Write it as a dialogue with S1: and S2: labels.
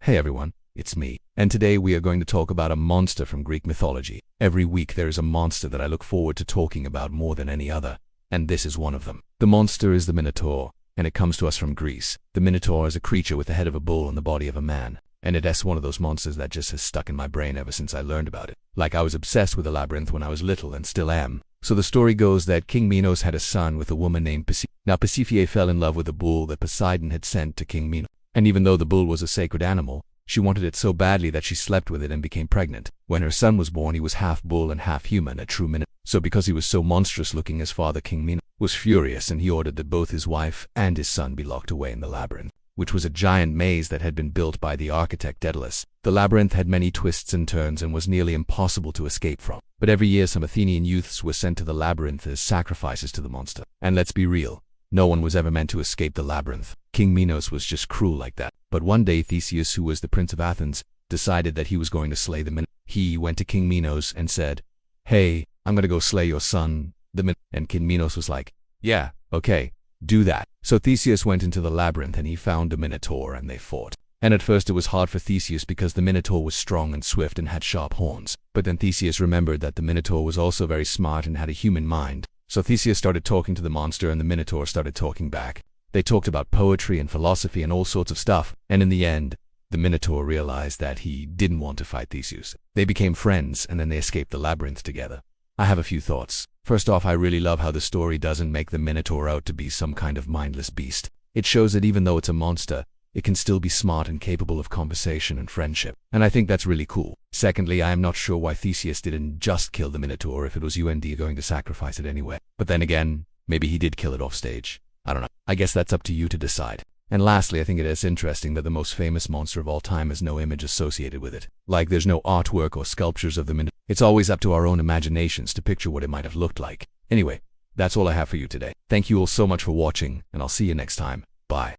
S1: Hey everyone, it's me. And today we are going to talk about a monster from Greek mythology. Every week there is a monster that I look forward to talking about more than any other, and this is one of them. The monster is the Minotaur, and it comes to us from Greece. The Minotaur is a creature with the head of a bull and the body of a man, and it's one of those monsters that just has stuck in my brain ever since I learned about it. Like I was obsessed with the Labyrinth when I was little and still am. So the story goes that King Minos had a son with a woman named Pasiphae. Now Pasiphae fell in love with a bull that Poseidon had sent to King Minos. And even though the bull was a sacred animal, she wanted it so badly that she slept with it and became pregnant. When her son was born, he was half bull and half human, a true Minotaur. So because he was so monstrous looking, his father, King Minos, was furious, and he ordered that both his wife and his son be locked away in the labyrinth, which was a giant maze that had been built by the architect Daedalus. The labyrinth had many twists and turns and was nearly impossible to escape from. But every year some Athenian youths were sent to the labyrinth as sacrifices to the monster. And let's be real, no one was ever meant to escape the labyrinth. King Minos was just cruel like that. But one day Theseus, who was the prince of Athens, decided that he was going to slay the Minotaur. He went to King Minos and said, "Hey, I'm gonna go slay your son, the Minotaur." And King Minos was like, "Yeah, okay, do that." So Theseus went into the labyrinth and he found the Minotaur and they fought. And at first it was hard for Theseus because the Minotaur was strong and swift and had sharp horns. But then Theseus remembered that the Minotaur was also very smart and had a human mind. So Theseus started talking to the monster and the Minotaur started talking back. They talked about poetry and philosophy and all sorts of stuff. And in the end, the Minotaur realized that he didn't want to fight Theseus. They became friends and then they escaped the labyrinth together. I have a few thoughts. First off, I really love how the story doesn't make the Minotaur out to be some kind of mindless beast. It shows that even though it's a monster, it can still be smart and capable of conversation and friendship. And I think that's really cool. Secondly, I am not sure why Theseus didn't just kill the Minotaur if it was going to sacrifice it anyway. But then again, maybe he did kill it off stage. I don't know. I guess that's up to you to decide. And lastly, I think it is interesting that the most famous monster of all time has no image associated with it. Like there's no artwork or sculptures of the Minotaur. It's always up to our own imaginations to picture what it might have looked like. Anyway, that's all I have for you today. Thank you all so much for watching, and I'll see you next time. Bye.